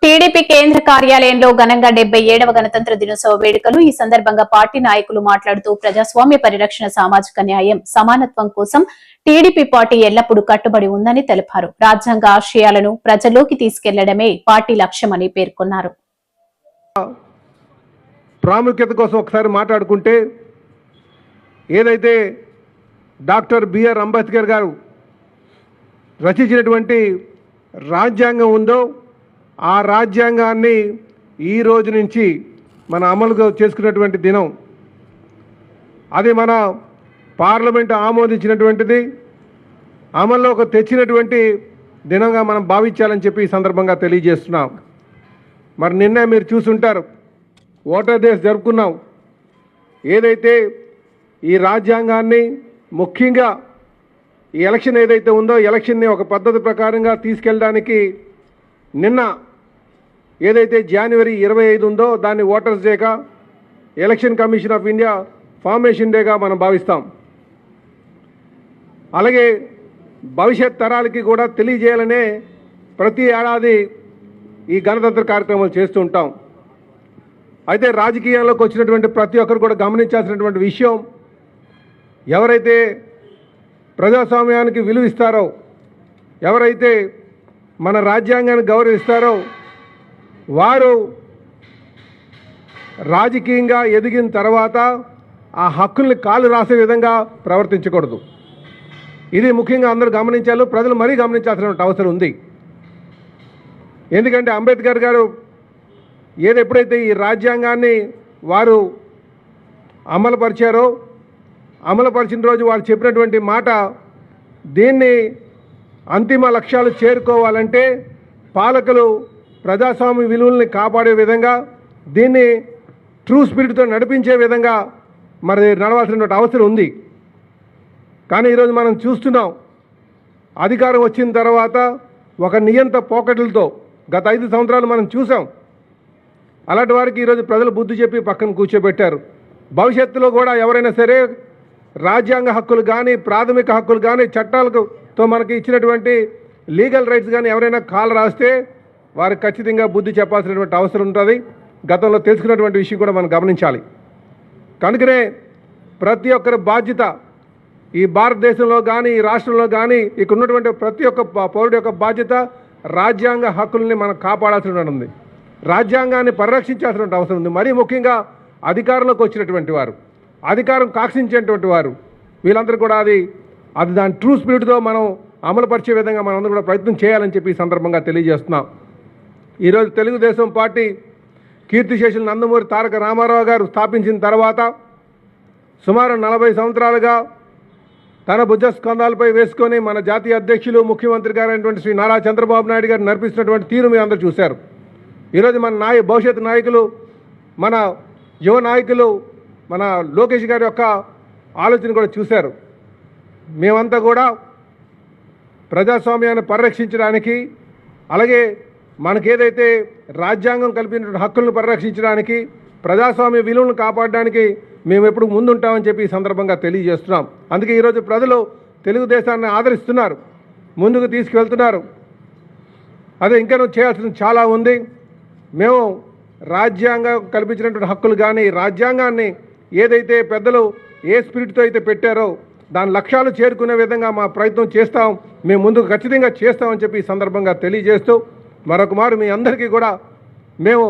TDP కేంద్ర కార్యాలయంలో ఘనంగా 77వ గణతంత్ర దినోత్సవ వేడుకలు. ఈ సందర్భంగా పార్టీ నాయకులు మాట్లాడుతూ ప్రజాస్వామ్య పరిరక్షణ, సామాజిక న్యాయం, సమానత్వం కోసం టీడీపీ పార్టీ ఎల్లప్పుడూ కట్టుబడి ఉందని తెలిపారు. రాజ్యాంగ ఆశయాలను ప్రజల్లోకి తీసుకెళ్లడమే పార్టీ లక్ష్యమని పేర్కొన్నారు. ప్రాముఖ్యత కోసం ఒకసారి మాట్లాడుకుంటే ఏదైతే డాక్టర్ బిఆర్ అంబేద్కర్ గారు రచించినటువంటి రాజ్యాంగం ఉందో ఆ రాజ్యాంగాన్ని ఈ రోజు నుంచి మన అమలు చేసుకున్నటువంటి దినం. అది మన పార్లమెంటు ఆమోదించినటువంటిది, అమల్లోకి తెచ్చినటువంటి దినంగా మనం భావించాలని చెప్పి ఈ సందర్భంగా తెలియజేస్తున్నాం. మరి నిన్నే మీరు చూసుంటారు, ఓటర్ డేస్ జరుపుకున్నాం. ఏదైతే ఈ రాజ్యాంగాన్ని ముఖ్యంగా ఈ ఎలక్షన్ ఏదైతే ఉందో ఎలక్షన్ని ఒక పద్ధతి ప్రకారంగా తీసుకెళ్ళడానికి నిన్న ఏదైతే జనవరి 25 ఉందో దాన్ని ఓటర్స్ డేగా, election commission of India formation డేగా మనం భావిస్తాం. అలాగే భవిష్యత్ తరాలకి కూడా తెలియజేయాలనే ప్రతి ఏడాది ఈ గణతంత్ర కార్యక్రమాలు చేస్తూ ఉంటాం. అయితే రాజకీయాల్లోకి వచ్చినటువంటి ప్రతి ఒక్కరు కూడా గమనించాల్సినటువంటి విషయం, ఎవరైతే ప్రజాస్వామ్యానికి విలువ ఇస్తారో, ఎవరైతే మన రాజ్యాంగాన్ని గౌరవిస్తారో వారు రాజకీయంగా ఎదిగిన తర్వాత ఆ హక్కుల్ని కాలు రాసే విధంగా ప్రవర్తించకూడదు. ఇది ముఖ్యంగా అందరూ గమనించాలి, ప్రజలు మరీ గమనించాల్సిన అవసరం ఉంది. ఎందుకంటే అంబేద్కర్ గారు ఎప్పుడైతే ఈ రాజ్యాంగాన్ని వారు అమలుపరిచారో, అమలుపరిచిన రోజు వారు చెప్పినటువంటి మాట, దీన్ని అంతిమ లక్ష్యాలు చేరుకోవాలంటే పాలకులు ప్రజాస్వామ్య విలువల్ని కాపాడే విధంగా, దీన్ని ట్రూ స్పిరిట్తో నడిపించే విధంగా మరి నడవాల్సినటువంటి అవసరం ఉంది. కానీ ఈరోజు మనం చూస్తున్నాం, అధికారం వచ్చిన తర్వాత ఒక నియంత పోకట్లతో గత 5 సంవత్సరాలు మనం చూసాం. అలాంటి వారికి ఈరోజు ప్రజలు బుద్ధి చెప్పి పక్కన కూర్చోబెట్టారు. భవిష్యత్తులో కూడా ఎవరైనా సరే రాజ్యాంగ హక్కులు కానీ, ప్రాథమిక హక్కులు కానీ, చట్టాలతో మనకి ఇచ్చినటువంటి లీగల్ రైట్స్ కానీ ఎవరైనా కాలు రాస్తే వారికి ఖచ్చితంగా బుద్ధి చెప్పాల్సినటువంటి అవసరం ఉంటుంది. గతంలో తెలుసుకున్నటువంటి విషయం కూడా మనం గమనించాలి. కనుకనే ప్రతి ఒక్కరి బాధ్యత, ఈ భారతదేశంలో కానీ, ఈ రాష్ట్రంలో కానీ ఇక్కడ ఉన్నటువంటి ప్రతి ఒక్క పౌరుడి యొక్క బాధ్యత రాజ్యాంగ హక్కుల్ని మనం కాపాడాల్సి ఉంది, రాజ్యాంగాన్ని పరిరక్షించాల్సినటువంటి అవసరం ఉంది. మరీ ముఖ్యంగా అధికారంలోకి వచ్చినటువంటి వారు, అధికారం కాక్షించేటువంటి వారు, వీళ్ళందరూ కూడా అది దాని ట్రూ స్పిరిట్తో మనం అమలుపరిచే విధంగా మనం అందరూ కూడా ప్రయత్నం చేయాలని చెప్పి ఈ సందర్భంగా తెలియజేస్తున్నాం. ఈరోజు తెలుగుదేశం పార్టీ కీర్తిశేషులు నందమూరి తారక రామారావు గారు స్థాపించిన తర్వాత సుమారు 40 సంవత్సరాలుగా తన భుజస్కంధాలపై వేసుకొని మన జాతీయ అధ్యక్షులు, ముఖ్యమంత్రి గారైనటువంటి శ్రీ నారా చంద్రబాబు నాయుడు గారు నడిపిస్తున్నటువంటి తీరు మీరు అందరూ చూశారు. ఈరోజు మన భవిష్యత్ నాయకులు, మన యువ నాయకులు, మన లోకేష్ గారి యొక్క ఆలోచన కూడా చూశారు. మేమంతా కూడా ప్రజాస్వామ్యాన్ని పరిరక్షించడానికి, అలాగే మనకేదైతే రాజ్యాంగం కల్పించిన హక్కులను పరిరక్షించడానికి, ప్రజాస్వామ్య విలువలను కాపాడడానికి మేము ఎప్పుడు ముందుంటామని చెప్పి ఈ సందర్భంగా తెలియజేస్తున్నాం. అందుకే ఈరోజు ప్రజలు తెలుగుదేశాన్ని ఆదరిస్తున్నారు, ముందుకు తీసుకువెళ్తున్నారు. అదే ఇంకా చేయాల్సింది చాలా ఉంది. మేము రాజ్యాంగం కల్పించినటువంటి హక్కులు కానీ, రాజ్యాంగాన్ని ఏదైతే పెద్దలు ఏ స్పిరిట్తో అయితే పెట్టారో దాని లక్ష్యాలు చేరుకునే విధంగా మా ప్రయత్నం చేస్తాం, మేము ముందుకు ఖచ్చితంగా చేస్తామని చెప్పి ఈ సందర్భంగా తెలియజేస్తూ మరొక మారు మీ అందరికీ కూడా మేము